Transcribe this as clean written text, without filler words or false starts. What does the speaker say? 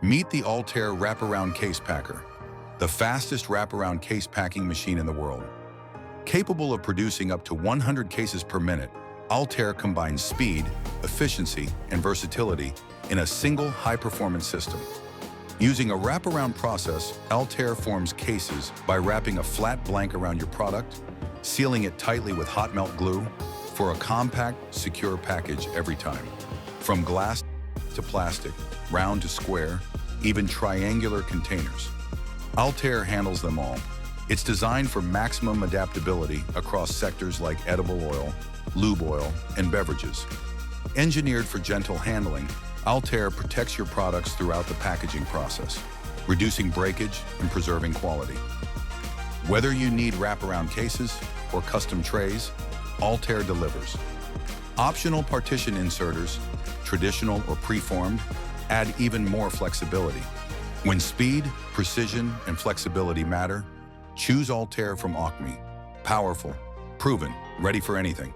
Meet the Altair Wraparound Case Packer, the fastest wraparound case packing machine in the world. Capable of producing up to 100 cases per minute, Altair combines speed, efficiency, and versatility in a single high-performance system. Using a wraparound process, Altair forms cases by wrapping a flat blank around your product, sealing it tightly with hot melt glue for a compact, secure package every time. From glass to plastic, round to square, even triangular containers, Altair handles them all. It's designed for maximum adaptability across sectors like edible oil, lube oil, and beverages. Engineered for gentle handling, Altair protects your products throughout the packaging process, reducing breakage and preserving quality. Whether you need wraparound cases or custom trays, Altair delivers. Optional partition inserters, traditional or preformed, add even more flexibility. When speed, precision, and flexibility matter, choose Altair from OCME. Powerful, proven, ready for anything.